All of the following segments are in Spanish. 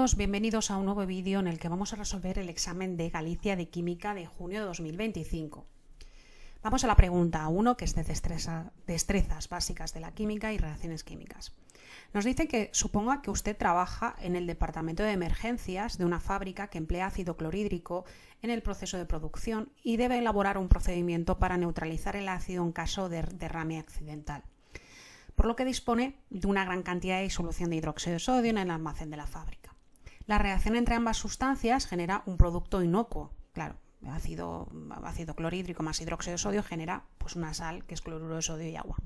todos, bienvenidos a un nuevo vídeo en el que vamos a resolver el examen de Galicia de Química de junio de 2025. Vamos a la pregunta 1, que es de destrezas básicas de la química y reacciones químicas. Nos dice que suponga que usted trabaja en el departamento de emergencias de una fábrica que emplea ácido clorhídrico en el proceso de producción y debe elaborar un procedimiento para neutralizar el ácido en caso de derrame accidental, por lo que dispone de una gran cantidad de disolución de hidróxido de sodio en el almacén de la fábrica. La reacción entre ambas sustancias genera un producto inocuo. Claro, ácido clorhídrico más hidróxido de sodio genera una sal, que es cloruro de sodio y agua.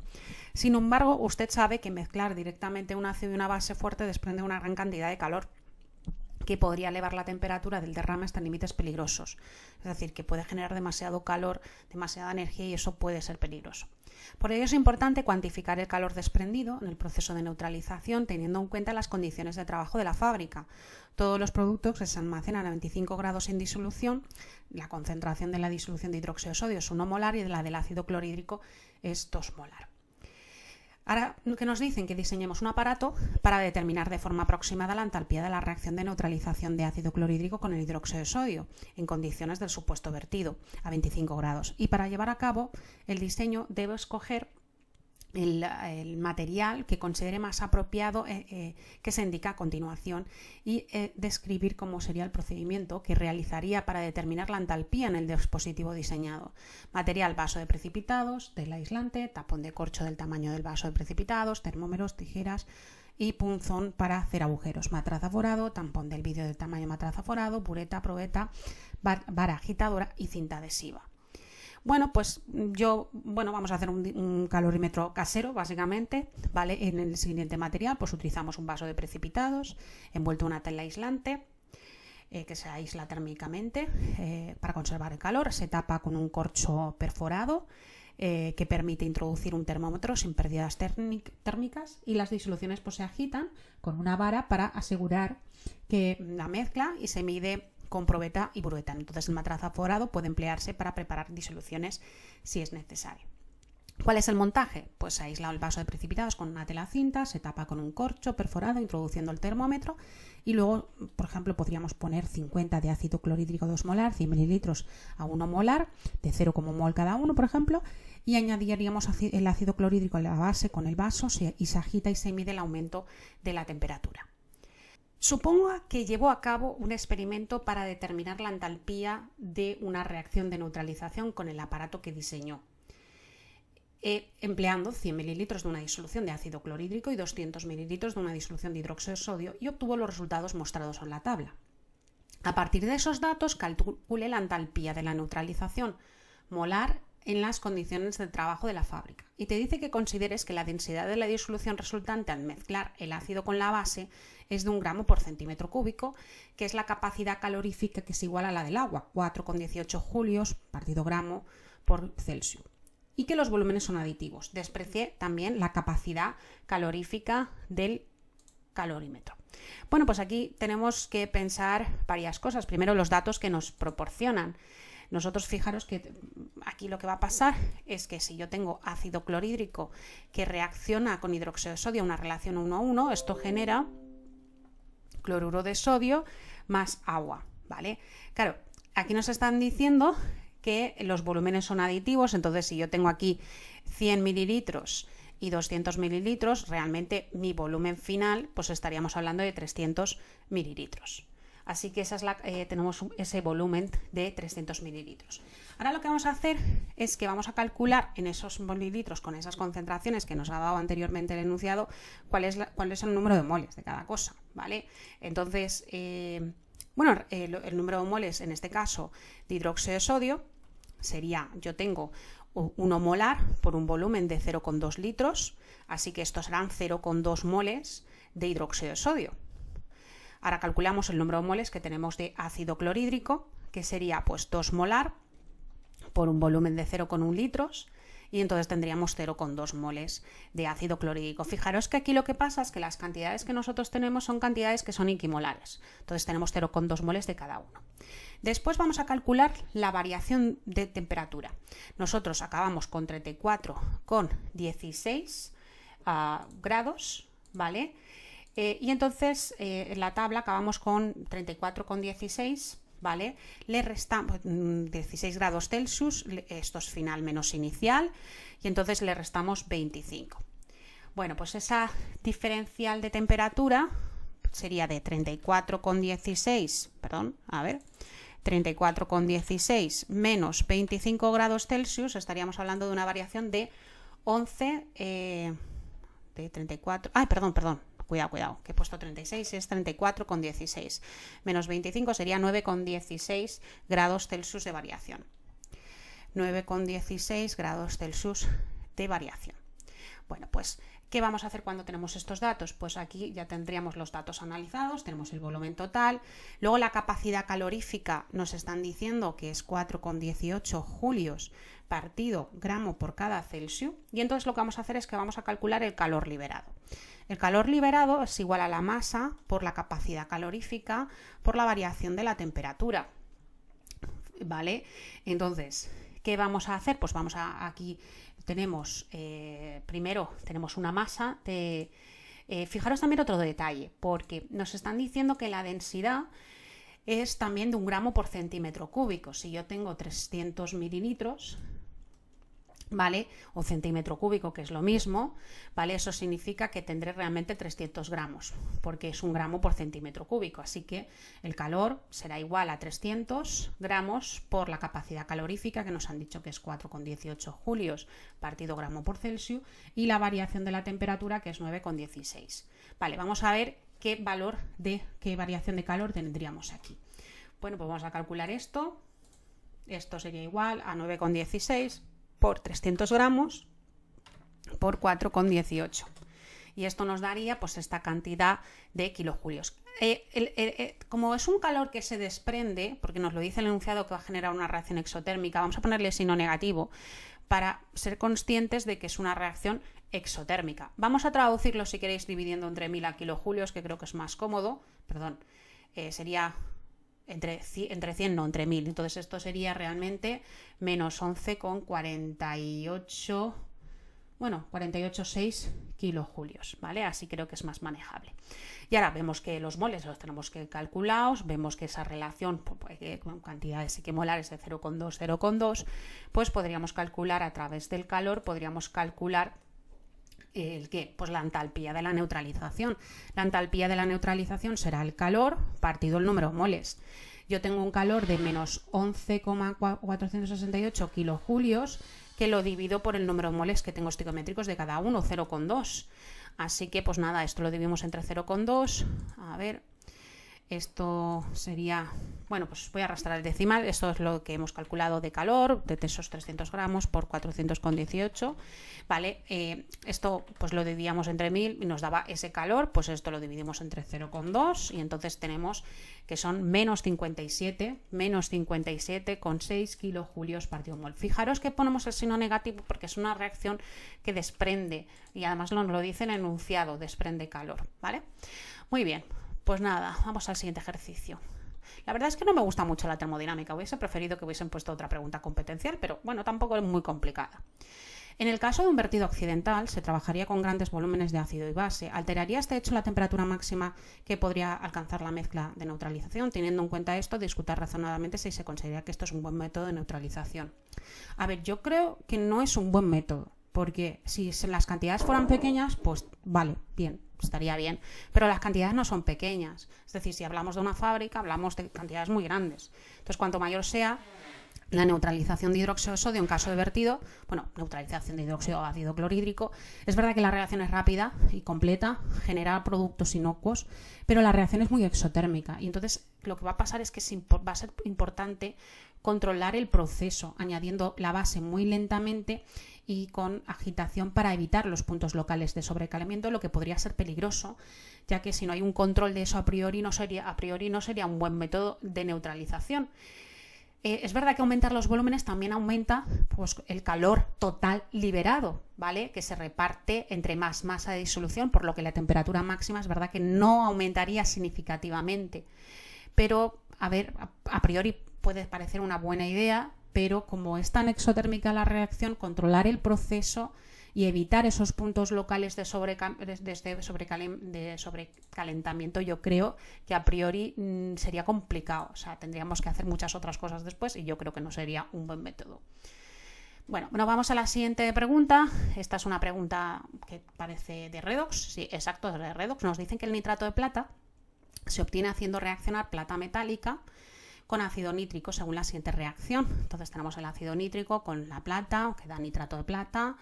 Sin embargo, usted sabe que mezclar directamente un ácido y una base fuerte desprende una gran cantidad de calor, que podría elevar la temperatura del derrame hasta límites peligrosos. Es decir, que puede generar demasiado calor, demasiada energía, y eso puede ser peligroso. Por ello es importante cuantificar el calor desprendido en el proceso de neutralización, teniendo en cuenta las condiciones de trabajo de la fábrica. Todos los productos que se almacenan a 25 grados en disolución, la concentración de la disolución de hidróxido de sodio es 1 molar y la del ácido clorhídrico es 2 molar. Ahora que nos dicen que diseñemos un aparato para determinar de forma aproximada la entalpía de la reacción de neutralización de ácido clorhídrico con el hidróxido de sodio en condiciones del supuesto vertido a 25 grados. Y para llevar a cabo el diseño debo escoger el material que considere más apropiado, que se indica a continuación, y describir cómo sería el procedimiento que realizaría para determinar la entalpía en el dispositivo diseñado. Material: vaso de precipitados, tela aislante, tapón de corcho del tamaño del vaso de precipitados, termómetros, tijeras y punzón para hacer agujeros, matraza forado, tampón del vidrio del tamaño matraza forado, bureta, probeta, vara agitadora y cinta adhesiva. Bueno, pues vamos a hacer un calorímetro casero, básicamente, ¿vale? En el siguiente material, pues utilizamos un vaso de precipitados envuelto en una tela aislante, que se aísla térmicamente para conservar el calor. Se tapa con un corcho perforado que permite introducir un termómetro sin pérdidas térmicas, y las disoluciones pues se agitan con una vara para asegurar que la mezcla, y se mide con probeta y bureta. Entonces el matraza forado puede emplearse para preparar disoluciones si es necesario. ¿Cuál es el montaje? Pues se aísla el vaso de precipitados con una tela cinta, se tapa con un corcho perforado introduciendo el termómetro, y luego, por ejemplo, podríamos poner 50 de ácido clorhídrico 2 molar, 100 mililitros a 1 molar, de 0,1 mol cada uno, por ejemplo, y añadiríamos el ácido clorhídrico a la base con el vaso, y se agita y se mide el aumento de la temperatura. Suponga que llevó a cabo un experimento para determinar la entalpía de una reacción de neutralización con el aparato que diseñó, empleando 100 mililitros de una disolución de ácido clorhídrico y 200 mililitros de una disolución de hidróxido de sodio, y obtuvo los resultados mostrados en la tabla. A partir de esos datos, calcule la entalpía de la neutralización molar en las condiciones de trabajo de la fábrica, y te dice que consideres que la densidad de la disolución resultante al mezclar el ácido con la base es de 1 gramo por centímetro cúbico, que es la capacidad calorífica, que es igual a la del agua, 4,18 julios partido gramo por Celsius, y que los volúmenes son aditivos. Desprecie también la capacidad calorífica del calorímetro. Bueno, pues aquí tenemos que pensar varias cosas. Primero, los datos que nos proporcionan. Nosotros, fijaros que aquí lo que va a pasar es que si yo tengo ácido clorhídrico que reacciona con hidróxido de sodio, una relación 1 a 1, esto genera cloruro de sodio más agua, ¿vale? Claro, aquí nos están diciendo que los volúmenes son aditivos, entonces si yo tengo aquí 100 mililitros y 200 mililitros, realmente mi volumen final, pues estaríamos hablando de 300 mililitros. Así que tenemos ese volumen de 300 mililitros. Ahora lo que vamos a hacer es que vamos a calcular en esos mililitros, con esas concentraciones que nos ha dado anteriormente el enunciado, cuál es el número de moles de cada cosa, ¿vale? Entonces, el número de moles, en este caso, de hidróxido de sodio, sería, yo tengo 1 molar por un volumen de 0,2 litros, así que estos serán 0,2 moles de hidróxido de sodio. Ahora calculamos el número de moles que tenemos de ácido clorhídrico, que sería pues 2 molar por un volumen de 0,1 litros, y entonces tendríamos 0,2 moles de ácido clorhídrico. Fijaros que aquí lo que pasa es que las cantidades que nosotros tenemos son cantidades que son equimolares, entonces tenemos 0,2 moles de cada uno. Después vamos a calcular la variación de temperatura. Nosotros acabamos con 34,16 grados, ¿vale? Y entonces en la tabla acabamos con 34,16, ¿vale? Le restamos 16 grados Celsius, esto es final menos inicial, y entonces le restamos 25. Bueno, pues esa diferencial de temperatura sería de 34,16, perdón, a ver, 34,16 menos 25 grados Celsius, estaríamos hablando de una variación de 11, de 34, ay, perdón, cuidado, que he puesto 36, es 34,16, menos 25 sería 9,16 grados Celsius de variación. 9,16 grados Celsius de variación. Bueno, pues, ¿qué vamos a hacer cuando tenemos estos datos? Pues aquí ya tendríamos los datos analizados, tenemos el volumen total, luego la capacidad calorífica nos están diciendo que es 4,18 julios partido gramo por cada Celsius, y entonces lo que vamos a hacer es que vamos a calcular el calor liberado. El calor liberado es igual a la masa por la capacidad calorífica por la variación de la temperatura, ¿vale? Entonces, ¿qué vamos a hacer? Pues vamos a aquí tenemos, primero tenemos una masa de... fijaros también otro detalle, porque nos están diciendo que la densidad es también de 1 gramo por centímetro cúbico. Si yo tengo 300 mililitros, ¿vale? O centímetro cúbico, que es lo mismo, ¿vale? Eso significa que tendré realmente 300 gramos, porque es 1 gramo por centímetro cúbico. Así que el calor será igual a 300 gramos por la capacidad calorífica, que nos han dicho que es 4,18 julios partido gramo por Celsius, y la variación de la temperatura, que es 9,16. Vale, vamos a ver qué variación de calor tendríamos aquí. Bueno, pues vamos a calcular esto. Esto sería igual a 9,16 por 300 gramos por 4,18. Y esto nos daría pues esta cantidad de kilojulios. Como es un calor que se desprende, porque nos lo dice el enunciado que va a generar una reacción exotérmica, vamos a ponerle signo negativo para ser conscientes de que es una reacción exotérmica. Vamos a traducirlo, si queréis, dividiendo entre 1000 a kilojulios, que creo que es más cómodo. Perdón, sería... entre 100, no, entre 1000. Entonces esto sería realmente menos 11,48, bueno, 48,6 kilojulios, ¿vale? Así creo que es más manejable. Y ahora vemos que los moles los tenemos que calculados, vemos que esa relación con cantidades equimolares de 0,2, 0,2, pues podríamos calcular a través del calor, podríamos calcular ¿el qué? Pues la entalpía de la neutralización. La entalpía de la neutralización será el calor partido el número de moles. Yo tengo un calor de menos 11,468 kilojulios, que lo divido por el número de moles que tengo estequiométricos de cada uno, 0,2. Así que pues nada, esto lo dividimos entre 0,2. A ver, esto sería... Bueno, pues voy a arrastrar el decimal. Esto es lo que hemos calculado de calor, de esos 300 gramos por 418. ¿Vale? Esto pues lo dividíamos entre 1000 y nos daba ese calor. Pues esto lo dividimos entre 0,2 y entonces tenemos que son menos 57,6 kilojulios partido mol. Fijaros que ponemos el signo negativo porque es una reacción que desprende, y además nos lo dice el enunciado, desprende calor. ¿Vale? Muy bien. Pues nada, vamos al siguiente ejercicio. La verdad es que no me gusta mucho la termodinámica, hubiese preferido que hubiesen puesto otra pregunta competencial, pero bueno, tampoco es muy complicada. En el caso de un vertido accidental, se trabajaría con grandes volúmenes de ácido y base. ¿Alteraría este hecho la temperatura máxima que podría alcanzar la mezcla de neutralización? Teniendo en cuenta esto, discutir razonadamente si se considera que esto es un buen método de neutralización. A ver, yo creo que no es un buen método, porque si las cantidades fueran pequeñas, pues vale, bien, estaría bien, pero las cantidades no son pequeñas. Es decir, si hablamos de una fábrica, hablamos de cantidades muy grandes. Entonces, cuanto mayor sea la neutralización de hidróxido de sodio en caso de vertido, bueno, neutralización de hidróxido de ácido clorhídrico, es verdad que la reacción es rápida y completa, genera productos inocuos, pero la reacción es muy exotérmica y entonces lo que va a pasar es que va a ser importante controlar el proceso, añadiendo la base muy lentamente y con agitación para evitar los puntos locales de sobrecalentamiento, lo que podría ser peligroso, ya que si no hay un control de eso a priori no sería un buen método de neutralización. Es verdad que aumentar los volúmenes también aumenta pues, el calor total liberado, ¿vale? Que se reparte entre más masa de disolución, por lo que la temperatura máxima es verdad que no aumentaría significativamente. Pero, a ver, a priori puede parecer una buena idea, pero como es tan exotérmica la reacción, controlar el proceso y evitar esos puntos locales de sobrecalentamiento, yo creo que a priori sería complicado. O sea, tendríamos que hacer muchas otras cosas después y yo creo que no sería un buen método. Bueno, vamos a la siguiente pregunta. Esta es una pregunta que parece de redox. Sí, exacto, de redox. Nos dicen que el nitrato de plata se obtiene haciendo reaccionar plata metálica con ácido nítrico según la siguiente reacción. Entonces tenemos el ácido nítrico con la plata, que da nitrato de plata,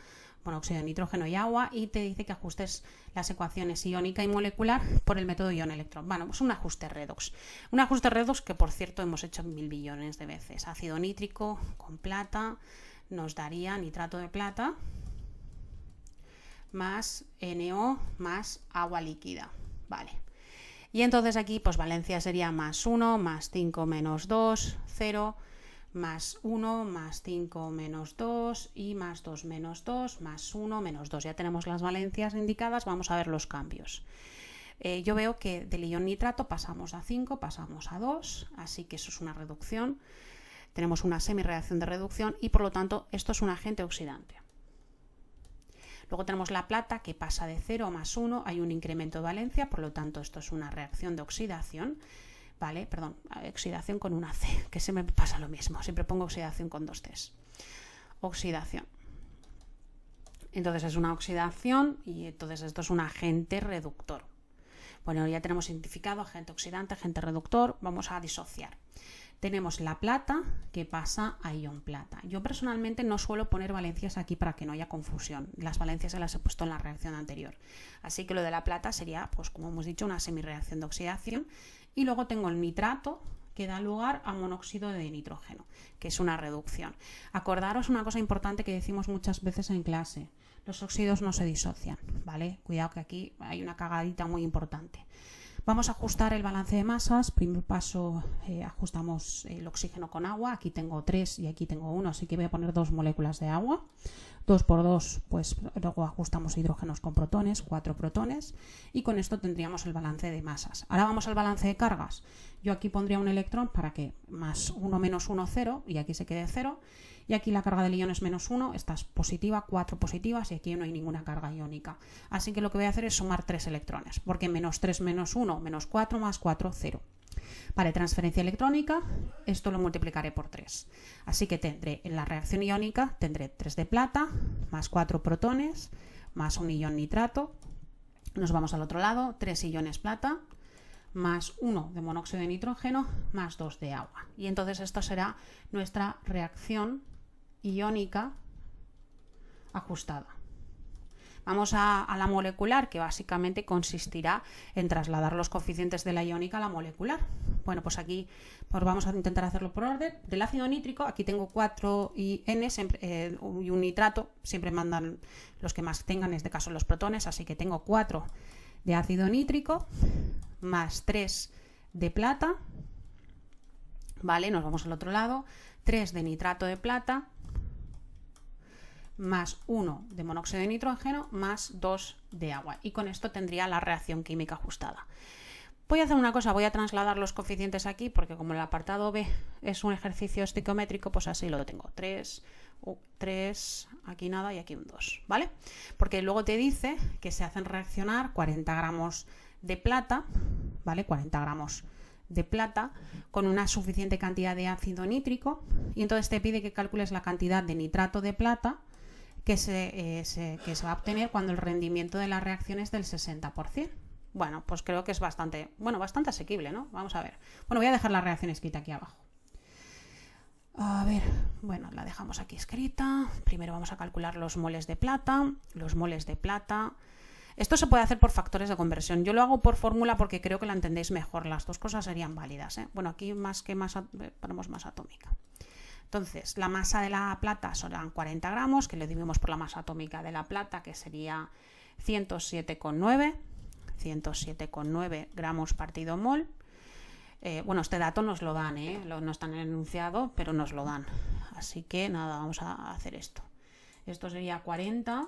monóxido de nitrógeno y agua, y te dice que ajustes las ecuaciones iónica y molecular por el método ion-electrón. Bueno, pues un ajuste redox. Un ajuste redox que, por cierto, hemos hecho 1000 billones de veces. Ácido nítrico con plata nos daría nitrato de plata más NO más agua líquida. Vale. Y entonces aquí, pues valencia sería más 1, más 5, menos 2, 0, más 1, más 5, menos 2 y más 2, menos 2, más 1, menos 2. Ya tenemos las valencias indicadas, vamos a ver los cambios. Yo veo que del ion nitrato pasamos a 5, pasamos a 2, así que eso es una reducción. Tenemos una semirreacción de reducción y por lo tanto esto es un agente oxidante. Luego tenemos la plata que pasa de 0 a más 1, hay un incremento de valencia, por lo tanto esto es una reacción de oxidación, ¿vale? Perdón, oxidación con una C, que siempre me pasa lo mismo, siempre pongo oxidación con 2 Cs. Oxidación. Entonces es una oxidación y entonces esto es un agente reductor. Bueno, ya tenemos identificado agente oxidante, agente reductor, vamos a disociar. Tenemos la plata que pasa a ion plata. Yo personalmente no suelo poner valencias aquí para que no haya confusión. Las valencias se las he puesto en la reacción anterior. Así que lo de la plata sería, pues como hemos dicho, una semirreacción de oxidación. Y luego tengo el nitrato que da lugar a monóxido de nitrógeno, que es una reducción. Acordaros una cosa importante que decimos muchas veces en clase. Los óxidos no se disocian, ¿vale? Cuidado que aquí hay una cagadita muy importante. Vamos a ajustar el balance de masas. Primer paso, ajustamos el oxígeno con agua. Aquí tengo 3 y aquí tengo 1, así que voy a poner 2 moléculas de agua. 2 por 2, pues luego ajustamos hidrógenos con protones, 4 protones. Y con esto tendríamos el balance de masas. Ahora vamos al balance de cargas. Yo aquí pondría un electrón para que más 1 menos 1, 0, y aquí se quede 0. Y aquí la carga del ion es menos 1, esta es positiva, 4 positivas y aquí no hay ninguna carga iónica. Así que lo que voy a hacer es sumar 3 electrones, porque menos 3 menos 1, menos 4 más 4, 0. Para transferencia electrónica, esto lo multiplicaré por 3. Así que tendré en la reacción iónica, tendré 3 de plata, más 4 protones, más un ion nitrato. Nos vamos al otro lado, 3 iones plata, más 1 de monóxido de nitrógeno, más 2 de agua. Y entonces esto será nuestra reacción iónica ajustada. Vamos a la molecular, que básicamente consistirá en trasladar los coeficientes de la iónica a la molecular. Bueno, pues aquí pues vamos a intentar hacerlo por orden. Del ácido nítrico, aquí tengo 4 y un nitrato, siempre mandan los que más tengan, en este caso los protones, así que tengo 4 de ácido nítrico más 3 de plata, ¿vale? Nos vamos al otro lado, 3 de nitrato de plata más 1 de monóxido de nitrógeno más 2 de agua. Y con esto tendría la reacción química ajustada. Voy a hacer una cosa, voy a trasladar los coeficientes aquí, porque como el apartado B es un ejercicio estequiométrico, pues así lo tengo. 3, aquí nada y aquí un 2, ¿vale? Porque luego te dice que se hacen reaccionar 40 gramos de plata, ¿vale? 40 gramos de plata con una suficiente cantidad de ácido nítrico y entonces te pide que calcules la cantidad de nitrato de plata que se va a obtener cuando el rendimiento de la reacción es del 60%. Bueno, pues creo que es bastante asequible, ¿no? Vamos a ver. Bueno, voy a dejar la reacción escrita aquí abajo. A ver, bueno, la dejamos aquí escrita. Primero vamos a calcular los moles de plata. Los moles de plata. Esto se puede hacer por factores de conversión. Yo lo hago por fórmula porque creo que la entendéis mejor. Las dos cosas serían válidas, ¿eh? Bueno, aquí más que masa, ponemos masa atómica. Entonces, la masa de la plata serán 40 gramos, que le dividimos por la masa atómica de la plata, que sería 107,9. 107,9 gramos partido mol. Bueno, este dato nos lo dan, no está en el enunciado, pero nos lo dan. Así que nada, vamos a hacer esto. Esto sería 40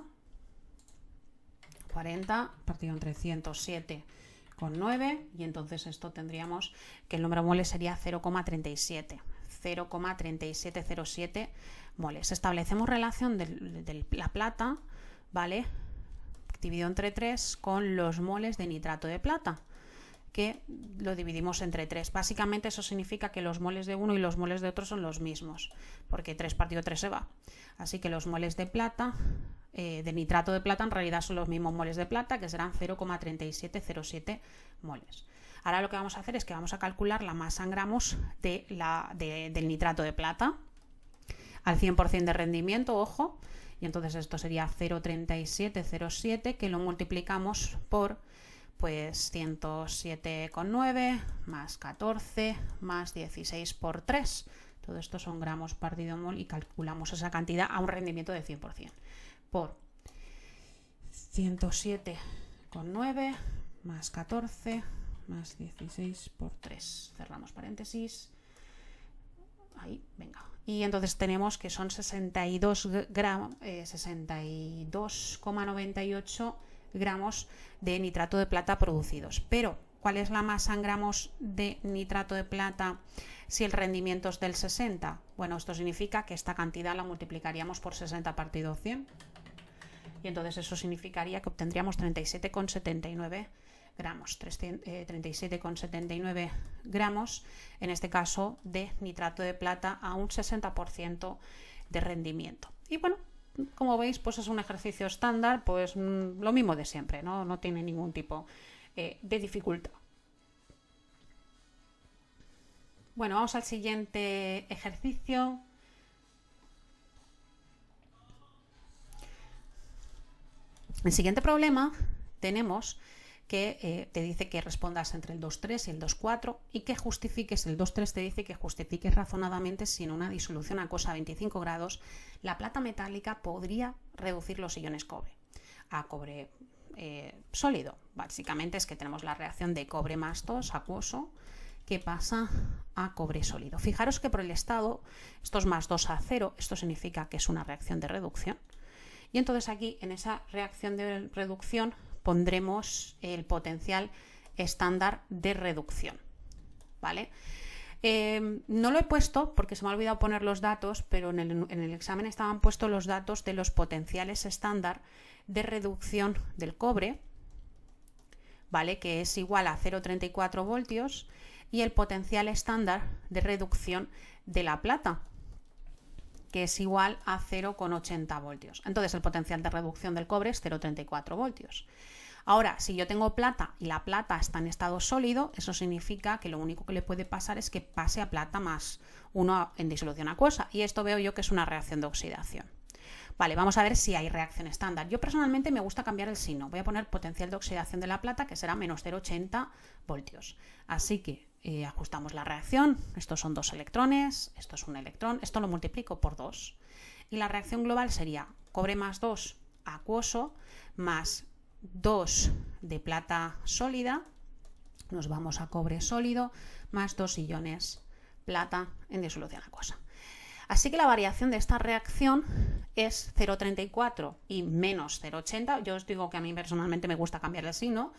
partido entre 107,9 y entonces esto tendríamos que el número de moles sería 0,3707 moles. Establecemos relación de la plata ¿vale? Dividido entre 3 con los moles de nitrato de plata, que lo dividimos entre 3. Básicamente eso significa que los moles de uno y los moles de otro son los mismos, porque 3 partido 3 se va. Así que los moles de plata, de nitrato de plata, en realidad son los mismos moles de plata, que serán 0,3707 moles. Ahora lo que vamos a hacer es que vamos a calcular la masa en gramos del nitrato de plata, al 100% de rendimiento, ojo, y entonces esto sería 0,3707, que lo multiplicamos por pues 107,9 más 14 más 16 por 3. Todo esto son gramos partido mol y calculamos esa cantidad a un rendimiento de 100%. Por 107,9 más 14 más 16 por 3. Cerramos paréntesis. Ahí, venga. Y entonces tenemos que son 62,98 gramos de nitrato de plata producidos. Pero, ¿cuál es la masa en gramos de nitrato de plata si el rendimiento es del 60? Bueno, esto significa que esta cantidad la multiplicaríamos por 60 partido 100. Y entonces eso significaría que obtendríamos 37,79 gramos, 37,79 gramos, en este caso de nitrato de plata a un 60% de rendimiento. Y bueno, como veis, pues es un ejercicio estándar, pues lo mismo de siempre, no tiene ningún tipo de dificultad. Bueno, vamos al siguiente ejercicio. El siguiente problema tenemos que te dice que respondas entre el 2,3 y el 2,4 y que justifiques, el 2,3 te dice que justifiques razonadamente si en una disolución acuosa a 25 grados la plata metálica podría reducir los iones cobre a cobre sólido. Básicamente es que tenemos la reacción de cobre más 2 acuoso que pasa a cobre sólido. Fijaros que por el estado esto es más 2 a 0, esto significa que es una reacción de reducción. Y entonces aquí en esa reacción de reducción pondremos el potencial estándar de reducción, ¿vale? No lo he puesto porque se me ha olvidado poner los datos, pero en el examen estaban puestos los datos de los potenciales estándar de reducción del cobre, ¿vale? Que es igual a 0,34 voltios, y el potencial estándar de reducción de la plata, que es igual a 0,80 voltios. Entonces el potencial de reducción del cobre es 0,34 voltios. Ahora, si yo tengo plata y la plata está en estado sólido, eso significa que lo único que le puede pasar es que pase a plata más 1 en disolución acuosa. Y esto veo yo que es una reacción de oxidación. Vale, vamos a ver si hay reacción estándar. Yo personalmente me gusta cambiar el signo. Voy a poner potencial de oxidación de la plata, que será menos 0,80 voltios. Así que ajustamos la reacción. Estos son 2 electrones, esto es un electrón, esto lo multiplico por 2. Y la reacción global sería cobre más 2 acuoso más 2 de plata sólida. Nos vamos a cobre sólido más 2 iones plata en disolución acuosa. Así que la variación de esta reacción es 0,34 y menos 0,80. Yo os digo que a mí personalmente me gusta cambiar el signo.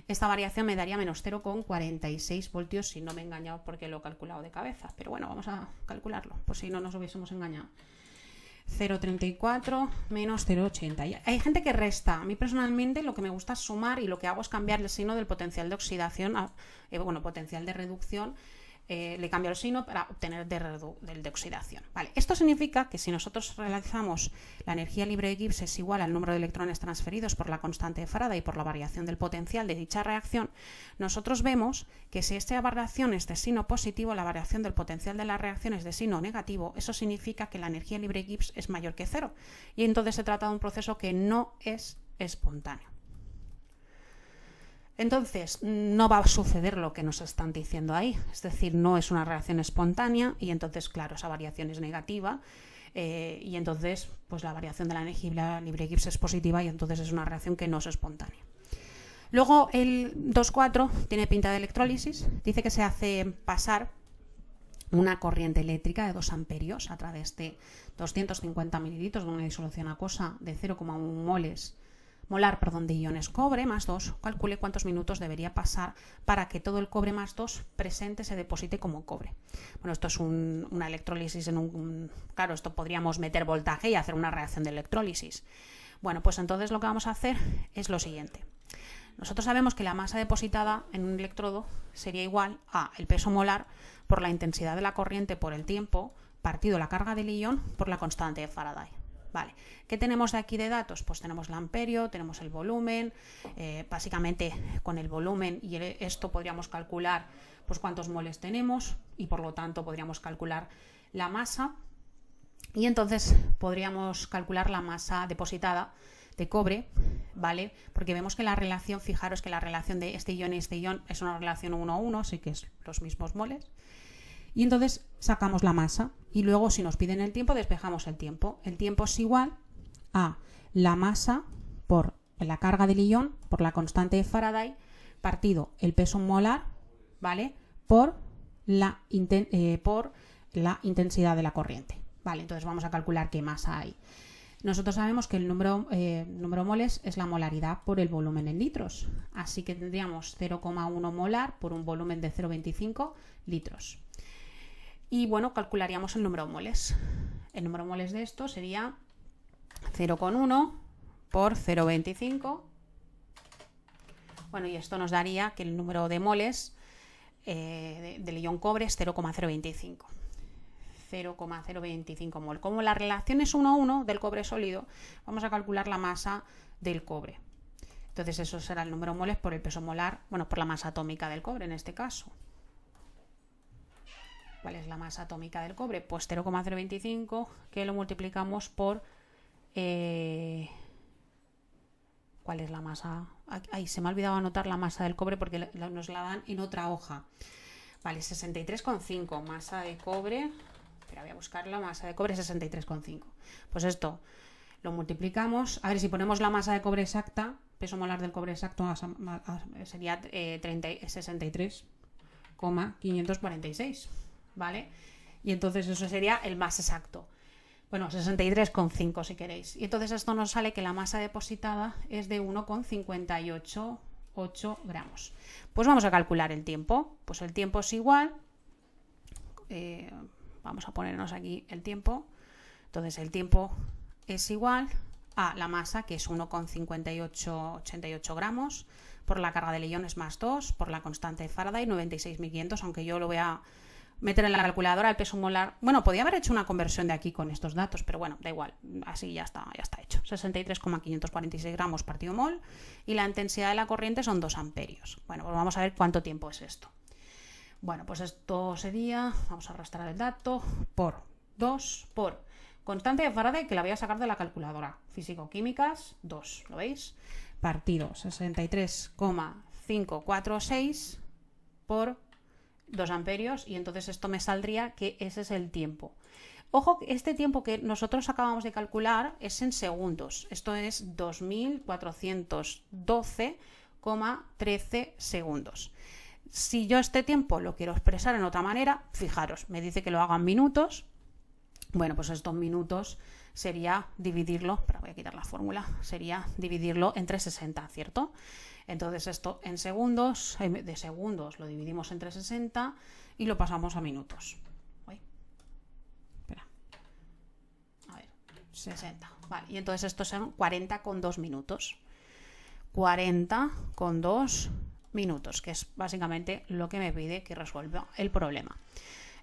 Esta variación me daría menos 0,46 voltios si no me he engañado porque lo he calculado de cabeza. Pero bueno, vamos a calcularlo, por si no nos hubiésemos engañado. 0,34 menos 0,80. Hay gente que resta. A mí personalmente lo que me gusta es sumar y lo que hago es cambiar el signo del potencial de oxidación a potencial de reducción. Le cambio el signo para obtener del de oxidación. Vale, esto significa que si nosotros realizamos la energía libre de Gibbs es igual al número de electrones transferidos por la constante de Faraday y por la variación del potencial de dicha reacción, nosotros vemos que si esta variación es de signo positivo, la variación del potencial de la reacción es de signo negativo, eso significa que la energía libre de Gibbs es mayor que 0 y entonces se trata de un proceso que no es espontáneo. Entonces, no va a suceder lo que nos están diciendo ahí, es decir, no es una reacción espontánea y entonces, claro, esa variación es negativa y entonces, pues la variación de la energía libre de Gibbs es positiva y entonces es una reacción que no es espontánea. Luego, el 2,4 tiene pinta de electrólisis, dice que se hace pasar una corriente eléctrica de 2 amperios a través de 250 mililitros de una disolución acuosa de 0,1 molar de iones cobre más 2, calcule cuántos minutos debería pasar para que todo el cobre más 2 presente se deposite como cobre. Bueno, esto es una electrólisis claro, esto podríamos meter voltaje y hacer una reacción de electrólisis. Bueno, pues entonces lo que vamos a hacer es lo siguiente. Nosotros sabemos que la masa depositada en un electrodo sería igual a el peso molar por la intensidad de la corriente por el tiempo partido la carga del ion por la constante de Faraday. Vale, ¿qué tenemos de aquí de datos? Pues tenemos el amperio, tenemos el volumen, básicamente con el volumen y esto podríamos calcular pues cuántos moles tenemos y por lo tanto podríamos calcular la masa y entonces podríamos calcular la masa depositada de cobre, ¿vale? Porque vemos que la relación, fijaros que la relación de este ion y este ion es una relación 1 a 1, así que es los mismos moles. Y entonces sacamos la masa y luego si nos piden el tiempo despejamos el tiempo. El tiempo es igual a la masa por la carga del ion por la constante de Faraday partido el peso molar, ¿vale? Por la intensidad de la corriente. Vale, entonces vamos a calcular qué masa hay. Nosotros sabemos que el número moles es la molaridad por el volumen en litros. Así que tendríamos 0,1 molar por un volumen de 0,25 litros. Y bueno, calcularíamos el número moles. El número moles de esto sería 0,1 por 0,25. Bueno, y esto nos daría que el número de moles del ion cobre es 0,025. 0,025 mol. Como la relación es 1 a 1 del cobre sólido, vamos a calcular la masa del cobre. Entonces eso será el número moles por el peso molar, bueno, por la masa atómica del cobre en este caso. ¿Cuál es la masa atómica del cobre? Pues 0,025 que lo multiplicamos por... ¿Cuál es la masa? Ay, se me ha olvidado anotar la masa del cobre porque nos la dan en otra hoja. Vale, 63,5 masa de cobre. Pero voy a buscar la masa de cobre 63,5. Pues esto lo multiplicamos. A ver, si ponemos la masa de cobre exacta, peso molar del cobre exacto sería 63,546. ¿Vale? Y entonces eso sería el más exacto. Bueno, 63,5 si queréis. Y entonces esto nos sale que la masa depositada es de 1,588 gramos. Pues vamos a calcular el tiempo. Pues el tiempo es igual. Vamos a ponernos aquí el tiempo. Entonces el tiempo es igual a la masa, que es 1,5888 gramos, por la carga del ion es más 2, por la constante de Faraday 96.500, aunque yo lo voy a meter en la calculadora el peso molar. Bueno, podía haber hecho una conversión de aquí con estos datos, pero bueno, da igual, así ya está hecho. 63,546 gramos partido mol y la intensidad de la corriente son 2 amperios. Bueno, pues vamos a ver cuánto tiempo es esto. Bueno, pues esto sería, vamos a arrastrar el dato, por 2 por constante de Faraday, que la voy a sacar de la calculadora. Físico-químicas, 2, ¿lo veis? Partido 63,546 por 2 amperios y entonces esto me saldría que ese es el tiempo. Ojo, este tiempo que nosotros acabamos de calcular es en segundos. Esto es 2412,13 segundos. Si yo este tiempo lo quiero expresar en otra manera, fijaros, me dice que lo haga en minutos. Bueno, pues estos minutos sería dividirlo, pero voy a quitar la fórmula, sería dividirlo entre 60, ¿cierto? Entonces esto en segundos, de segundos lo dividimos entre 60 y lo pasamos a minutos. Uy, espera. A ver, 60. Vale, y entonces estos son 40,2 minutos. 40,2 minutos, que es básicamente lo que me pide que resuelva el problema.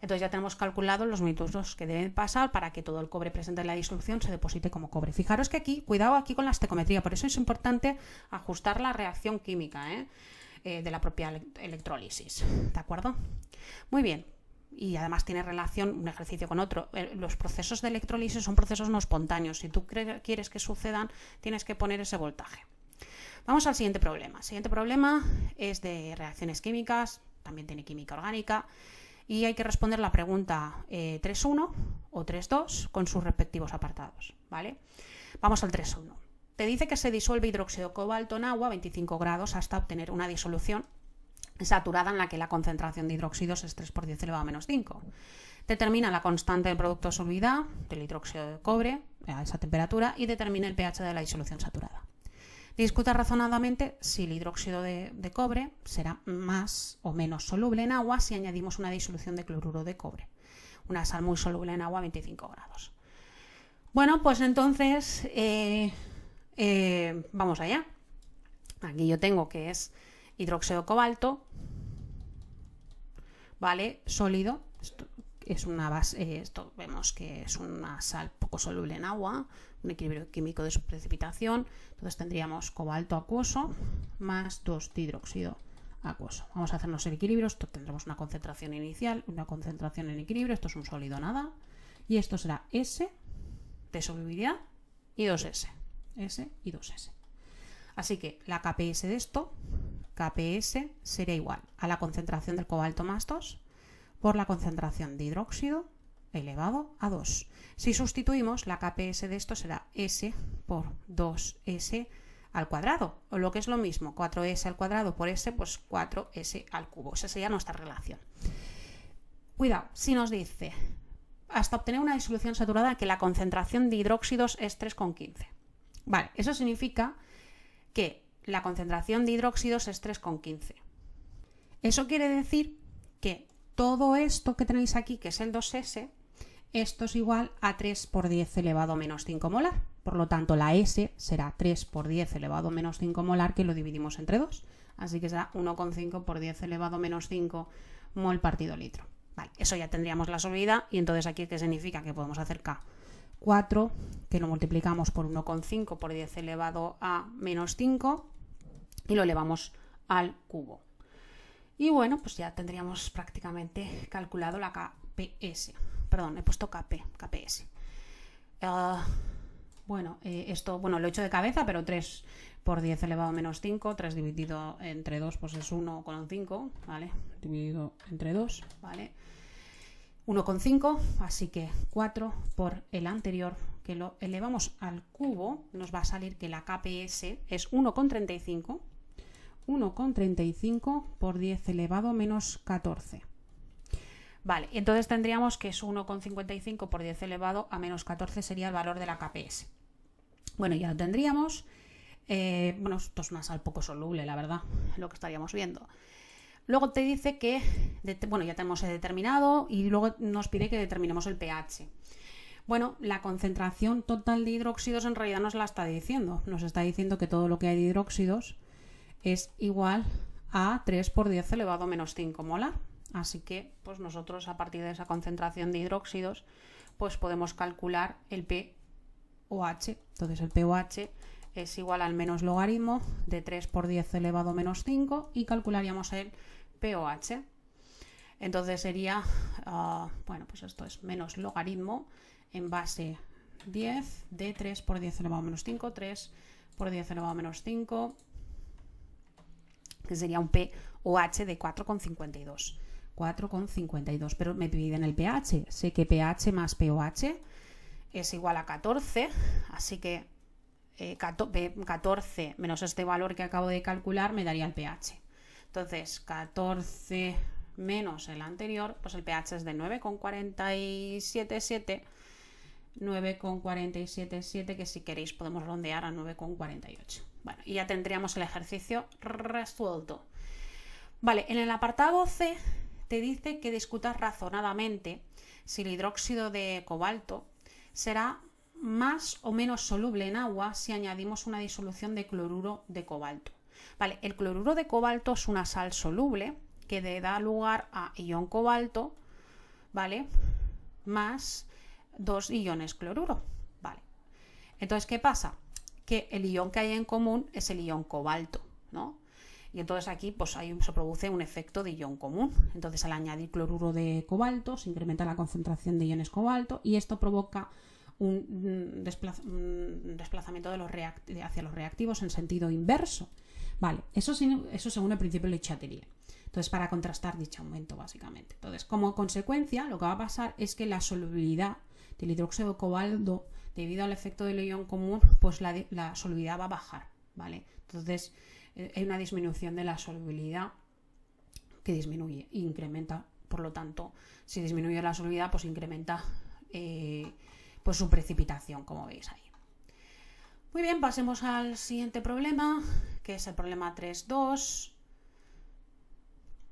Entonces ya tenemos calculado los minutos que deben pasar para que todo el cobre presente en la disolución se deposite como cobre. Fijaros que aquí, cuidado aquí con la estequiometría, por eso es importante ajustar la reacción química de la propia electrólisis, ¿de acuerdo? Muy bien, y además tiene relación un ejercicio con otro. Los procesos de electrólisis son procesos no espontáneos. Si tú quieres que sucedan, tienes que poner ese voltaje. Vamos al siguiente problema. El siguiente problema es de reacciones químicas, también tiene química orgánica. Y hay que responder la pregunta 3.1 o 3.2 con sus respectivos apartados, ¿vale? Vamos al 3.1. Te dice que se disuelve hidróxido de cobalto en agua a 25 grados hasta obtener una disolución saturada en la que la concentración de hidróxidos es 3 por 10 elevado a menos 5. Determina la constante del producto de solubilidad del hidróxido de cobre a esa temperatura y determina el pH de la disolución saturada. Discuta razonadamente si el hidróxido de cobre será más o menos soluble en agua si añadimos una disolución de cloruro de cobre, una sal muy soluble en agua a 25 grados. Bueno, pues entonces Vamos allá. Aquí yo tengo que es hidróxido de cobalto, ¿vale? Sólido. Esto es una base, esto vemos que es una sal poco soluble en agua, un equilibrio químico de su precipitación. Entonces tendríamos cobalto acuoso más 2 dihidróxido acuoso. Vamos a hacernos el equilibrio. Esto tendremos una concentración inicial, una concentración en equilibrio. Esto es un sólido nada. Y esto será S de solubilidad y 2S. S y 2S. Así que la KPS de esto, KPS sería igual a la concentración del cobalto más 2 por la concentración de hidróxido elevado a 2. Si sustituimos, la KPS de esto será S por 2S al cuadrado, o lo que es lo mismo, 4S al cuadrado por S, pues 4S al cubo. Esa sería nuestra relación. Cuidado, si nos dice, hasta obtener una disolución saturada que la concentración de hidróxidos es 3,15. Vale, eso significa que la concentración de hidróxidos es 3,15. Eso quiere decir que todo esto que tenéis aquí, que es el 2S, esto es igual a 3 por 10 elevado a menos 5 molar. Por lo tanto, la S será 3 por 10 elevado a menos 5 molar, que lo dividimos entre 2. Así que será 1,5 por 10 elevado a menos 5 mol partido litro. Vale, eso ya tendríamos la solubilidad. Y entonces aquí, ¿qué significa? Que podemos hacer K4, que lo multiplicamos por 1,5 por 10 elevado a menos 5 y lo elevamos al cubo. Y bueno, pues ya tendríamos prácticamente calculado la KPS. Perdón, he puesto KPS. Esto lo he hecho de cabeza, pero 3 por 10 elevado a menos 5, 3 dividido entre 2, pues es 1,5, ¿vale? Dividido entre 2, ¿vale? 1,5, así que 4 por el anterior, que lo elevamos al cubo, nos va a salir que la KPS es 1,35. 1,35 por 10 elevado a menos 14. Vale, entonces tendríamos que es 1,55 por 10 elevado a menos 14 sería el valor de la KPS. Bueno, ya lo tendríamos. Esto es una sal poco soluble, la verdad, lo que estaríamos viendo. Luego te dice que, ya tenemos determinado y luego nos pide que determinemos el pH. Bueno, la concentración total de hidróxidos en realidad nos la está diciendo. Nos está diciendo que todo lo que hay de hidróxidos es igual a 3 por 10 elevado a menos 5 molar. Así que pues nosotros a partir de esa concentración de hidróxidos pues podemos calcular el pOH. Entonces el pOH es igual al menos logaritmo de 3 por 10 elevado a menos 5 y calcularíamos el pOH. Entonces sería, pues esto es menos logaritmo en base 10 de 3 por 10 elevado a menos 5, 3 por 10 elevado a menos 5, que sería un pOH de 4,52. 4,52, pero me piden el pH. Sé que pH más pOH es igual a 14, así que 14 menos este valor que acabo de calcular me daría el pH. Entonces, 14 menos el anterior, pues el pH es de 9,477. 9,477, que si queréis podemos rondear a 9,48. Bueno, y ya tendríamos el ejercicio resuelto. Vale, en el apartado C te dice que discutas razonadamente si el hidróxido de cobalto será más o menos soluble en agua si añadimos una disolución de cloruro de cobalto. Vale, el cloruro de cobalto es una sal soluble que da lugar a ion cobalto, ¿vale? Más 2 iones cloruro, ¿vale? Entonces, ¿qué pasa? Que el ion que hay en común es el ion cobalto, ¿no? Y entonces aquí pues se produce un efecto de ion común. Entonces al añadir cloruro de cobalto se incrementa la concentración de iones cobalto y esto provoca un desplazamiento hacia los reactivos en sentido inverso. Vale, eso según el principio de Le Chatelier. Entonces, para contrastar dicho aumento, básicamente. Entonces, como consecuencia, lo que va a pasar es que la solubilidad del hidróxido de cobalto, debido al efecto del ion común, pues la solubilidad va a bajar, ¿vale? Entonces, hay una disminución de la solubilidad que disminuye e incrementa, por lo tanto, si disminuye la solubilidad, pues incrementa pues su precipitación, como veis ahí. Muy bien, pasemos al siguiente problema, que es el problema 3.2.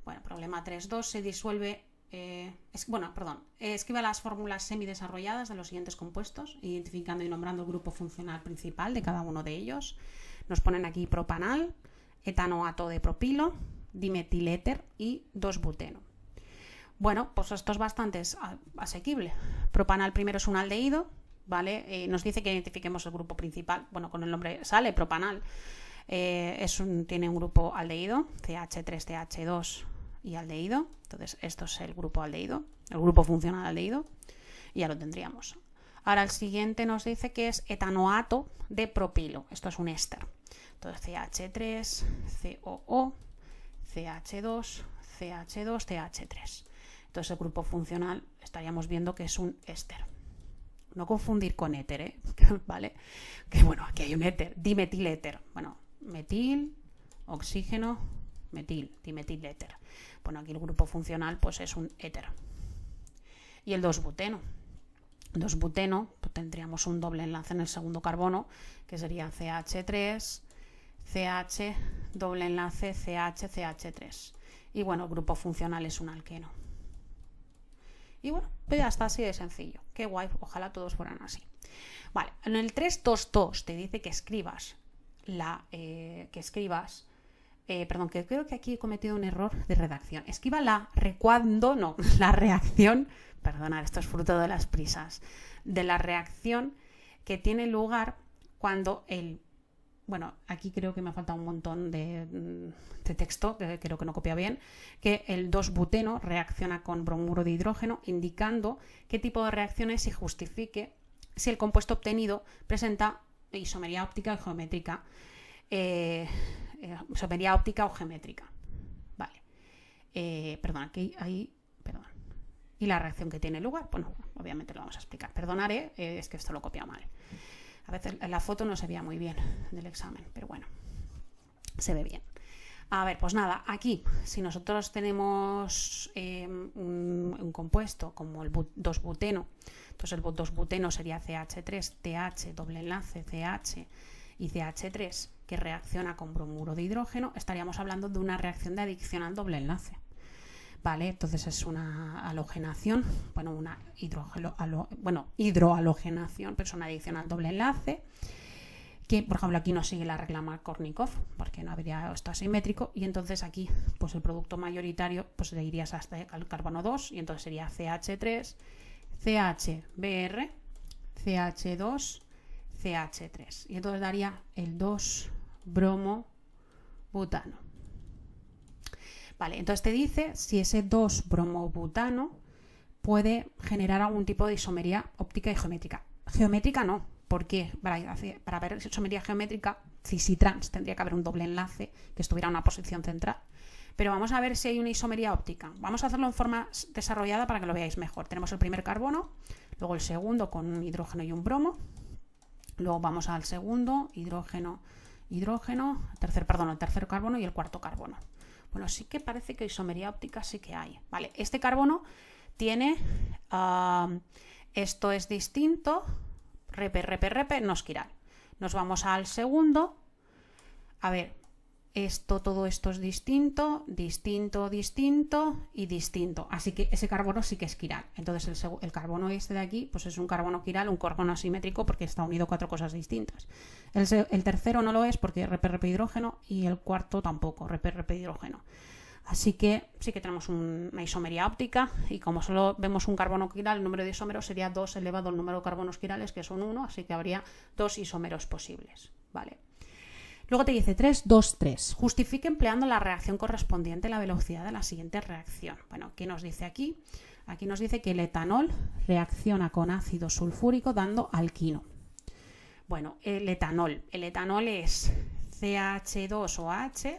Bueno, problema 3.2, se disuelve escriba las fórmulas semidesarrolladas de los siguientes compuestos, identificando y nombrando el grupo funcional principal de cada uno de ellos. Nos ponen aquí propanal, etanoato de propilo, dimetiléter y 2-buteno. Bueno, pues esto es bastante asequible. Propanal primero es un aldehído, ¿vale? Nos dice que identifiquemos el grupo principal. Bueno, con el nombre sale propanal. Tiene un grupo aldehído, CH3CH2 y aldehído. Entonces, esto es el grupo aldehído, el grupo funcional aldehído, y ya lo tendríamos. Ahora el siguiente nos dice que es etanoato de propilo. Esto es un éster. Entonces, CH3, COO, CH2, CH2, CH3. Entonces, el grupo funcional estaríamos viendo que es un éster. No confundir con éter, ¿eh? ¿Vale? Que bueno, aquí hay un éter, dimetiléter. Bueno, metil, oxígeno, metil, dimetiléter. Bueno, aquí el grupo funcional pues es un éter. Y el 2-buteno. 2-buteno, pues tendríamos un doble enlace en el segundo carbono, que sería CH3, CH, doble enlace CH, CH3. Y bueno, el grupo funcional es un alqueno. Y bueno, pues ya está, así de sencillo. Qué guay, ojalá todos fueran así. Vale, en el 3.2.2 te dice que escribas que creo que aquí he cometido un error de redacción. Escriba la reacción, perdonad, esto es fruto de las prisas, de la reacción que tiene lugar cuando aquí creo que me ha faltado un montón de texto, que creo que no copia bien, que el 2-buteno reacciona con bromuro de hidrógeno, indicando qué tipo de reacciones y justifique si el compuesto obtenido presenta isomería óptica y geométrica. Isomería óptica o geométrica. Vale. Y la reacción que tiene lugar, bueno, obviamente lo vamos a explicar. Perdonaré, es que esto lo he copiado mal. A veces la foto no se veía muy bien del examen, pero bueno, se ve bien. A ver, pues nada, aquí, si nosotros tenemos un compuesto como el 2-buteno, entonces el 2-buteno sería CH3, TH, doble enlace, CH y CH3, que reacciona con bromuro de hidrógeno, estaríamos hablando de una reacción de adicción al doble enlace. Vale, entonces es una halogenación, una hidrohalogenación, pero es una adicción al doble enlace, que por ejemplo aquí no sigue la regla Markovnikov, porque no habría esto asimétrico, y entonces aquí pues el producto mayoritario pues le irías hasta el carbono 2, y entonces sería CH3, CHBr, CH2, CH3, y entonces daría el 2-bromobutano. Vale, entonces te dice si ese 2-bromobutano puede generar algún tipo de isomería óptica y geométrica. Geométrica no, porque para ver isomería geométrica, cis-trans, tendría que haber un doble enlace que estuviera en una posición central. Pero vamos a ver si hay una isomería óptica. Vamos a hacerlo en forma desarrollada para que lo veáis mejor. Tenemos el primer carbono, luego el segundo con un hidrógeno y un bromo. Luego vamos al segundo, hidrógeno, el tercer carbono y el cuarto carbono. Bueno, sí que parece que isomería óptica sí que hay. Vale, este carbono tiene, esto es distinto, repe, no es quiral. Nos vamos al segundo, a ver, todo esto es distinto y distinto. Así que ese carbono sí que es quiral. Entonces el carbono este de aquí pues es un carbono quiral, un carbono asimétrico porque está unido a 4 cosas distintas. El tercero no lo es porque es repe hidrógeno y el cuarto tampoco, repe hidrógeno. Así que sí que tenemos una isomería óptica y como solo vemos un carbono quiral, el número de isómeros sería 2 elevado al número de carbonos quirales, que son 1, así que habría 2 isómeros posibles. Vale. Luego te dice 3.2.3. Justifique empleando la reacción correspondiente a la velocidad de la siguiente reacción. Bueno, ¿qué nos dice aquí? Aquí nos dice que el etanol reacciona con ácido sulfúrico dando alquino. Bueno, el etanol es CH2OH,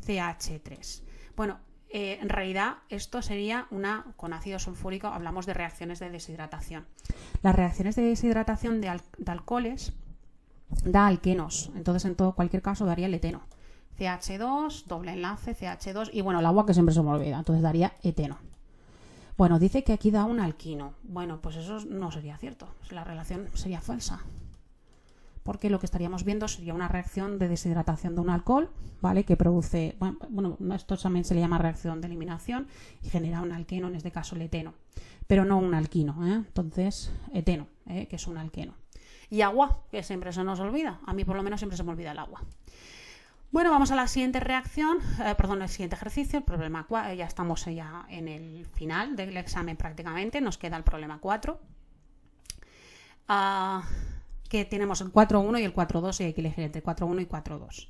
CH3. Bueno, en realidad esto sería con ácido sulfúrico, hablamos de reacciones de deshidratación. Las reacciones de deshidratación de alcoholes da alquenos, entonces en cualquier caso daría el eteno. CH2, doble enlace, CH2 y bueno, el agua que siempre se me olvida, entonces daría eteno. Bueno, dice que aquí da un alquino. Bueno, pues eso no sería cierto, la relación sería falsa. porque lo que estaríamos viendo sería una reacción de deshidratación de un alcohol, ¿vale? Que produce, bueno, esto también se le llama reacción de eliminación y genera un alqueno, en este caso el eteno, pero no un alquino, entonces eteno, que es un alqueno. Y agua, que siempre se nos olvida, a mí por lo menos siempre se me olvida el agua. Bueno, vamos a la siguiente reacción, el siguiente ejercicio, el problema 4, ya estamos ya en el final del examen prácticamente, nos queda el problema 4. Que tenemos el 4.1 y el 4.2 y hay que elegir entre 4.1 y 4.2.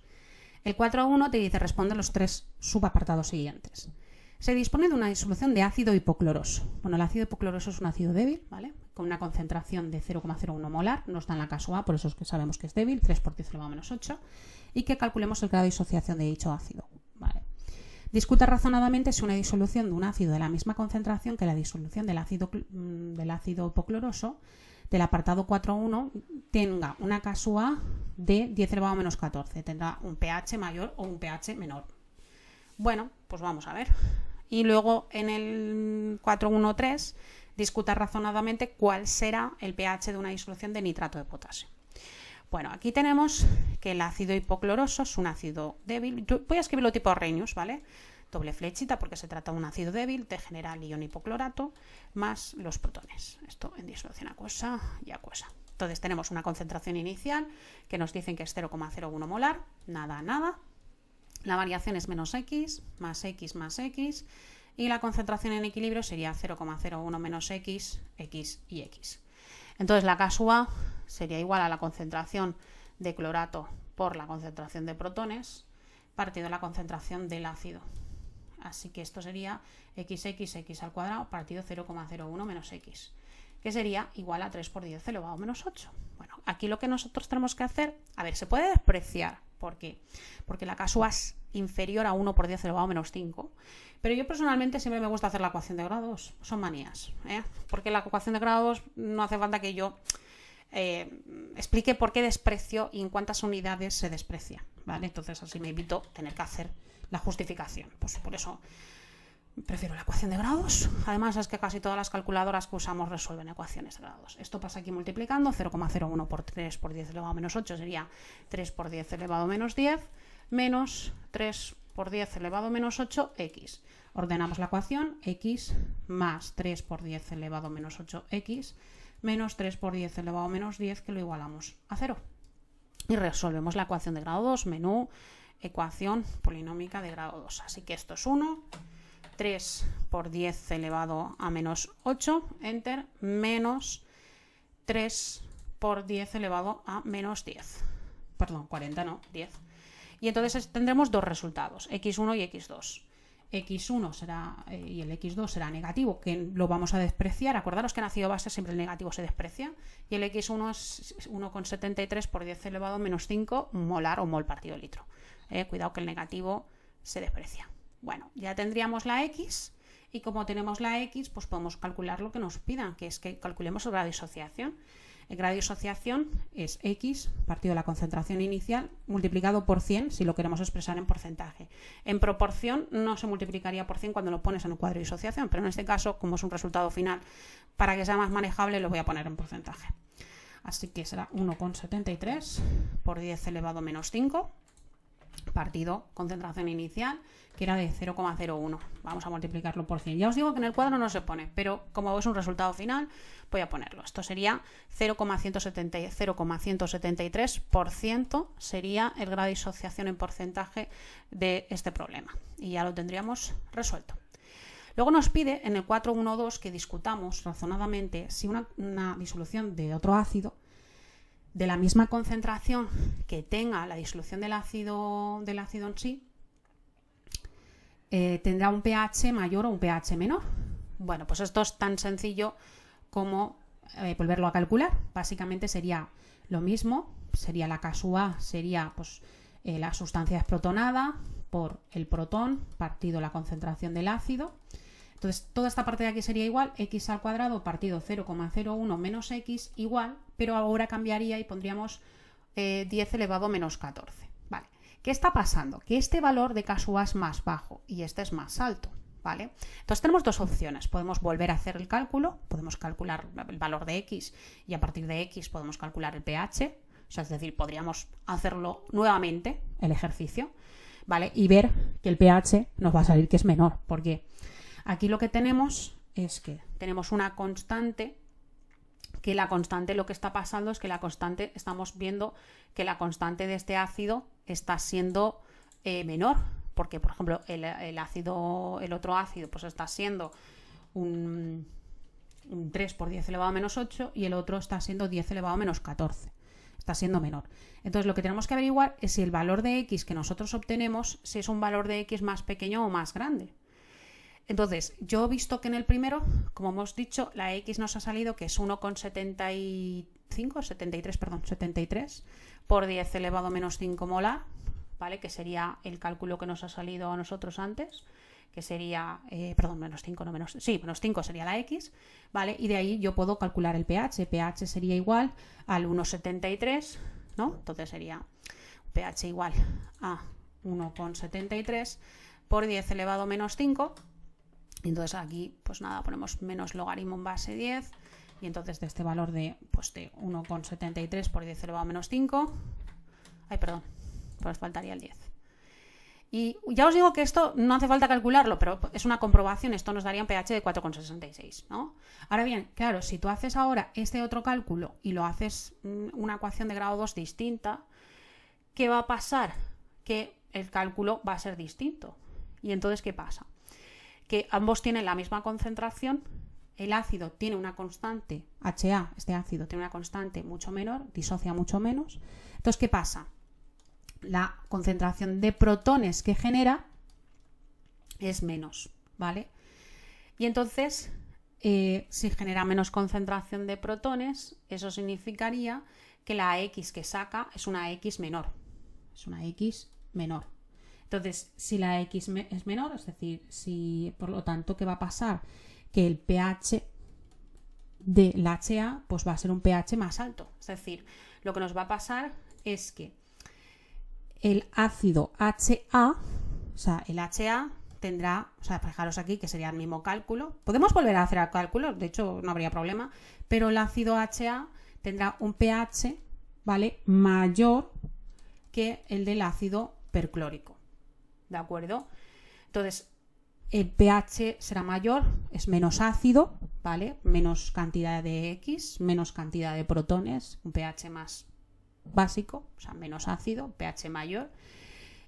El 4.1 te dice responde los 3 subapartados siguientes. Se dispone de una disolución de ácido hipocloroso. Bueno, el ácido hipocloroso es un ácido débil, ¿vale? Con una concentración de 0,01 molar, no está en la caso A, por eso es que sabemos que es débil, 3 por 10 elevado a menos 8, y que calculemos el grado de disociación de dicho ácido, ¿vale? Discuta razonadamente si una disolución de un ácido de la misma concentración que la disolución del ácido hipocloroso del apartado 4.1 tenga una casu A de 10 elevado a menos 14, tendrá un pH mayor o un pH menor. Bueno, pues vamos a ver. Y luego en el 4.1.3 discuta razonadamente cuál será el pH de una disolución de nitrato de potasio. Bueno, aquí tenemos que el ácido hipocloroso es un ácido débil. Yo voy a escribirlo tipo Arrhenius, ¿vale? Doble flechita porque se trata de un ácido débil, te genera el ion hipoclorato más los protones. Esto en disolución acuosa y acuosa. Entonces tenemos una concentración inicial que nos dicen que es 0,01 molar, nada, nada. La variación es menos X más X más X y la concentración en equilibrio sería 0,01 menos X, X y X. Entonces la casu A sería igual a la concentración de clorato por la concentración de protones partido de la concentración del ácido. Así que esto sería x al cuadrado partido 0,01 menos x, que sería igual a 3 por 10 elevado a menos 8. Bueno, aquí lo que nosotros tenemos que hacer, a ver, se puede despreciar. ¿Por qué? Porque la casu A es inferior a 1 por 10 elevado a menos 5. Pero yo personalmente siempre me gusta hacer la ecuación de grados. Son manías, porque la ecuación de grados no hace falta que yo explique por qué desprecio y en cuántas unidades se desprecia, ¿vale? Entonces así me evito tener que hacer la justificación. Pues por eso prefiero la ecuación de grados. Además es que casi todas las calculadoras que usamos resuelven ecuaciones de grados. Esto pasa aquí multiplicando. 0,01 por 3 por 10 elevado a menos 8 sería 3 por 10 elevado a menos 10 menos 3 por 10 elevado a menos 8 x. Ordenamos la ecuación, x más 3 por 10 elevado a menos 8 x menos 3 por 10 elevado a menos 10, que lo igualamos a 0. Y resolvemos la ecuación de grado 2, menú, ecuación polinómica de grado 2. Así que esto es 1, 3 por 10 elevado a menos 8, enter, menos 3 por 10 elevado a menos 10. Perdón, 40 no, 10. Y entonces tendremos dos resultados, x1 y x2. X1 será, y el X2 será negativo, que lo vamos a despreciar. Acordaros que en ácido base siempre el negativo se desprecia. Y el X1 es 1,73 por 10 elevado a menos 5 molar o mol partido litro. Cuidado que el negativo se desprecia. Bueno, ya tendríamos la X, y como tenemos la X, pues podemos calcular lo que nos pidan, que es que calculemos el grado de disociación. El grado de disociación es X partido de la concentración inicial multiplicado por 100 si lo queremos expresar en porcentaje. En proporción no se multiplicaría por 100 cuando lo pones en un cuadro de disociación, pero en este caso, como es un resultado final, para que sea más manejable lo voy a poner en porcentaje. Así que será 1,73 por 10 elevado a menos 5 partido concentración inicial, que era de 0,01. Vamos a multiplicarlo por 100. Ya os digo que en el cuadro no se pone, pero como es un resultado final, voy a ponerlo. Esto sería 0,173% sería el grado de disociación en porcentaje de este problema. Y ya lo tendríamos resuelto. Luego nos pide en el 4.1.2 que discutamos razonadamente si una disolución de otro ácido de la misma concentración que tenga la disolución del ácido en sí, tendrá un pH mayor o un pH menor. Bueno, pues esto es tan sencillo como volverlo a calcular. Básicamente sería lo mismo, sería la casu A, sería pues, la sustancia desprotonada por el protón partido la concentración del ácido. Entonces, toda esta parte de aquí sería igual, x al cuadrado partido 0,01 menos x igual, pero ahora cambiaría y pondríamos 10 elevado a menos 14. Vale. ¿Qué está pasando? Que este valor de casu A es más bajo y este es más alto, ¿vale? Entonces tenemos dos opciones. Podemos volver a hacer el cálculo, podemos calcular el valor de x y a partir de x podemos calcular el pH. O sea, es decir, podríamos hacerlo nuevamente, el ejercicio, ¿vale? Y ver que el pH nos va a salir que es menor, porque aquí lo que tenemos es que tenemos una constante, que la constante, lo que está pasando es que la constante, estamos viendo que la constante de este ácido está siendo menor, porque por ejemplo el otro ácido pues está siendo un 3 por 10 elevado a menos 8 y el otro está siendo 10 elevado a menos 14. Está siendo menor. Entonces lo que tenemos que averiguar es si el valor de X que nosotros obtenemos, si es un valor de X más pequeño o más grande. Entonces, yo he visto que en el primero, como hemos dicho, la X nos ha salido que es 1,73 por 10 elevado a menos 5 molar, ¿vale? Que sería el cálculo que nos ha salido a nosotros antes, que sería, menos 5, no menos, sí, menos 5 sería la X, ¿vale? Y de ahí yo puedo calcular el pH. pH sería igual al 1,73, ¿no? Entonces sería pH igual a 1,73 por 10 elevado a menos 5. Y entonces aquí, pues nada, ponemos menos logaritmo en base 10 y entonces de este valor de 1,73 por 10 elevado a menos 5, pues faltaría el 10. Y ya os digo que esto no hace falta calcularlo, pero es una comprobación, esto nos daría un pH de 4,66, ¿no? Ahora bien, claro, si tú haces ahora este otro cálculo y lo haces una ecuación de grado 2 distinta, ¿qué va a pasar? Que el cálculo va a ser distinto. ¿Y entonces qué pasa? Que ambos tienen la misma concentración, el ácido tiene una constante, HA, este ácido tiene una constante mucho menor, disocia mucho menos. Entonces, ¿qué pasa? La concentración de protones que genera es menos, ¿vale? Y entonces, si genera menos concentración de protones, eso significaría que la X que saca es una X menor. Es una X menor. Entonces, si la X es menor, es decir, si por lo tanto, ¿qué va a pasar? Que el pH de la HA pues va a ser un pH más alto. Es decir, lo que nos va a pasar es que el ácido HA, o sea, el HA tendrá, o sea, fijaros aquí que sería el mismo cálculo. Podemos volver a hacer el cálculo, de hecho no habría problema, pero el ácido HA tendrá un pH, ¿vale?, mayor que el del ácido perclórico. ¿De acuerdo? Entonces, el pH será mayor, es menos ácido, ¿vale? Menos cantidad de X, menos cantidad de protones, un pH más básico, o sea, menos ácido, pH mayor.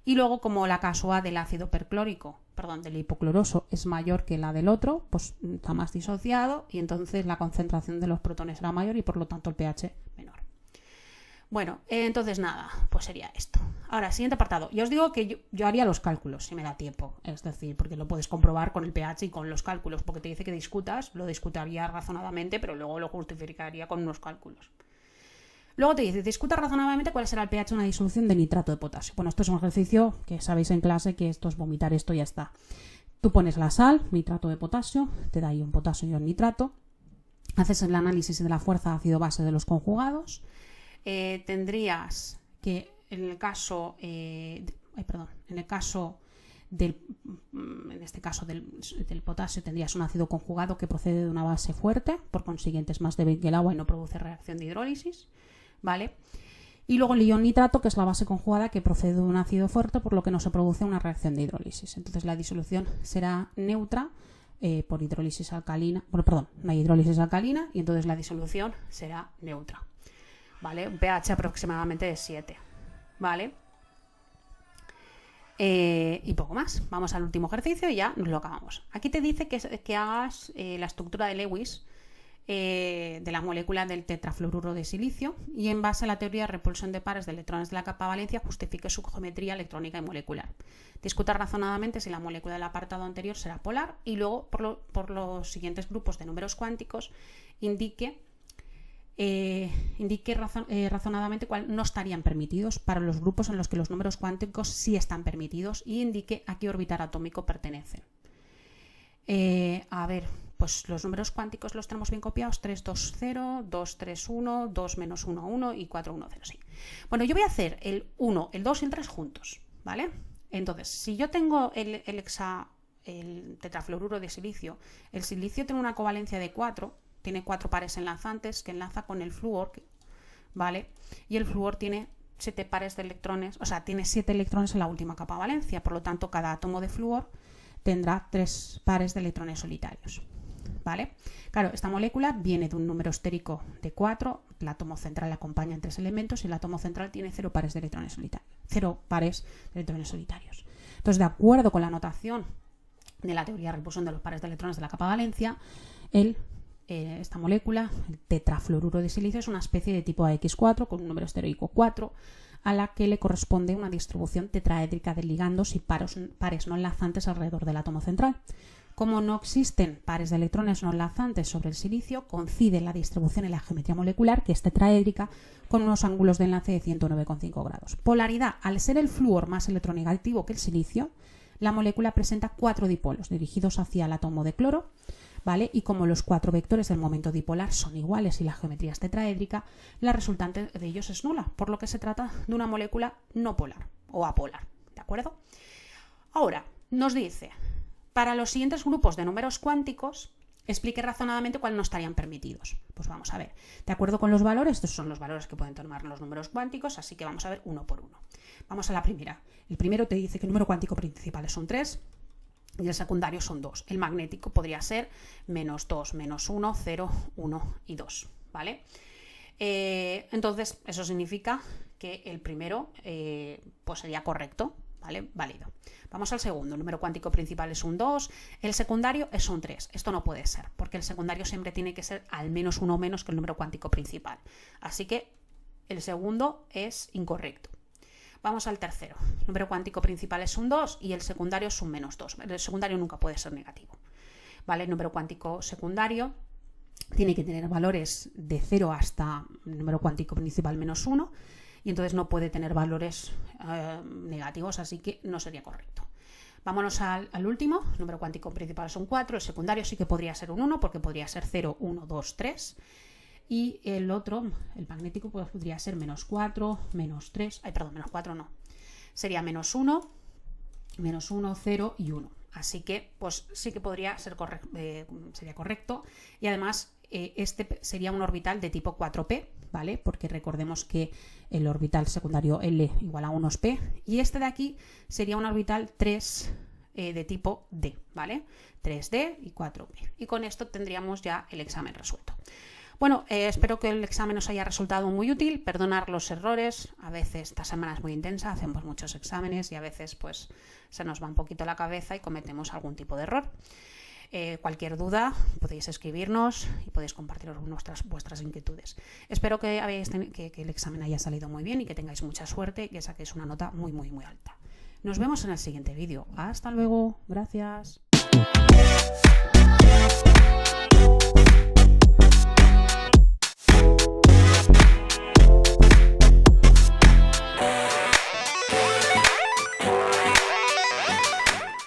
Y luego, como la casoa del ácido perclórico, del hipocloroso, es mayor que la del otro, pues está más disociado y entonces la concentración de los protones será mayor y por lo tanto el pH menor. Bueno, entonces nada, pues sería esto. Ahora, siguiente apartado. Ya os digo que yo haría los cálculos, si me da tiempo. Es decir, porque lo puedes comprobar con el pH y con los cálculos, porque te dice que discutas, lo discutaría razonadamente, pero luego lo justificaría con unos cálculos. Luego te dice, discuta razonablemente cuál será el pH de una disolución de nitrato de potasio. Bueno, esto es un ejercicio que sabéis en clase que esto es vomitar esto y ya está. Tú pones la sal, nitrato de potasio, te da ahí un potasio y un nitrato. Haces el análisis de la fuerza ácido-base de los conjugados. Tendrías que en este caso del potasio tendrías un ácido conjugado que procede de una base fuerte, por consiguiente es más débil que el agua y no produce reacción de hidrólisis, ¿vale? Y luego el ion nitrato, que es la base conjugada que procede de un ácido fuerte, por lo que no se produce una reacción de hidrólisis. Entonces la disolución será neutra por hidrólisis alcalina, no hay hidrólisis alcalina y entonces la disolución será neutra. ¿Vale? Un pH aproximadamente de 7, ¿vale? Y poco más. Vamos al último ejercicio y ya nos lo acabamos. Aquí te dice que hagas la estructura de Lewis de la molécula del tetrafluoruro de silicio y en base a la teoría de repulsión de pares de electrones de la capa valencia justifique su geometría electrónica y molecular. Discuta razonadamente si la molécula del apartado anterior será polar y luego por los siguientes grupos de números cuánticos indique razonadamente cuáles no estarían permitidos para los grupos en los que los números cuánticos sí están permitidos y indique a qué orbital atómico pertenecen. Pues los números cuánticos los tenemos bien copiados: 3, 2, 0, 2, 3, 1, 2, menos 1, 1 y 4, 1, 0, sí. Bueno, yo voy a hacer el 1, el 2 y el 3 juntos, ¿vale? Entonces, si yo tengo el tetrafluoruro de silicio, el silicio tiene una covalencia de 4, tiene 4 pares enlazantes que enlaza con el flúor, ¿vale? Y el flúor tiene 7 pares de electrones, o sea, tiene 7 electrones en la última capa valencia, por lo tanto, cada átomo de flúor tendrá 3 pares de electrones solitarios, ¿vale? Claro, esta molécula viene de un número estérico de 4, el átomo central la acompaña en 3 elementos y el átomo central tiene 0 pares de electrones solitarios. 0 pares de electrones solitarios. Entonces, de acuerdo con la notación de la teoría de repulsión de los pares de electrones de la capa valencia, esta molécula, el tetrafluoruro de silicio, es una especie de tipo AX4 con un número esteroico 4, a la que le corresponde una distribución tetraédrica de ligandos y pares no enlazantes alrededor del átomo central. Como no existen pares de electrones no enlazantes sobre el silicio, coincide la distribución en la geometría molecular, que es tetraédrica, con unos ángulos de enlace de 109,5 grados. Polaridad: al ser el flúor más electronegativo que el silicio, la molécula presenta 4 dipolos dirigidos hacia el átomo de cloro, ¿vale? Y como los 4 vectores del momento dipolar son iguales y la geometría es tetraédrica, la resultante de ellos es nula, por lo que se trata de una molécula no polar o apolar, ¿de acuerdo? Ahora, nos dice, para los siguientes grupos de números cuánticos, explique razonadamente cuáles no estarían permitidos. Pues vamos a ver, de acuerdo con los valores, estos son los valores que pueden tomar los números cuánticos, así que vamos a ver uno por uno. Vamos a la primera. El primero te dice que el número cuántico principal es un 3, y el secundario son 2. El magnético podría ser -2, -1, 0, 1 y 2, ¿vale? Entonces, eso significa que el primero pues sería correcto, ¿vale? Válido. Vamos al segundo. El número cuántico principal es un 2, el secundario es un 3. Esto no puede ser, porque el secundario siempre tiene que ser al menos uno menos que el número cuántico principal. Así que el segundo es incorrecto. Vamos al tercero. El número cuántico principal es un 2 y el secundario es un -2. El secundario nunca puede ser negativo, ¿vale? El número cuántico secundario tiene que tener valores de 0 hasta el número cuántico principal -1 y entonces no puede tener valores negativos, así que no sería correcto. Vámonos al último. El número cuántico principal es un 4, el secundario sí que podría ser un 1 porque podría ser 0, 1, 2, 3. Y el otro, el magnético, pues podría ser -4, -3, -4 no, sería -1, -1, 0 y 1. Así que, pues sí que podría ser sería correcto. Y además, este sería un orbital de tipo 4p, ¿vale? Porque recordemos que el orbital secundario L igual a 1p. Y este de aquí sería un orbital 3 de tipo D, ¿vale? 3D y 4p. Y con esto tendríamos ya el examen resuelto. Bueno, espero que el examen os haya resultado muy útil. Perdonar los errores. A veces esta semana es muy intensa, hacemos muchos exámenes y a veces pues se nos va un poquito la cabeza y cometemos algún tipo de error. Cualquier duda podéis escribirnos y podéis compartir vuestras inquietudes. Espero que el examen haya salido muy bien y que tengáis mucha suerte y que saquéis una nota muy, muy, muy alta. Nos vemos en el siguiente vídeo. Hasta luego. Gracias.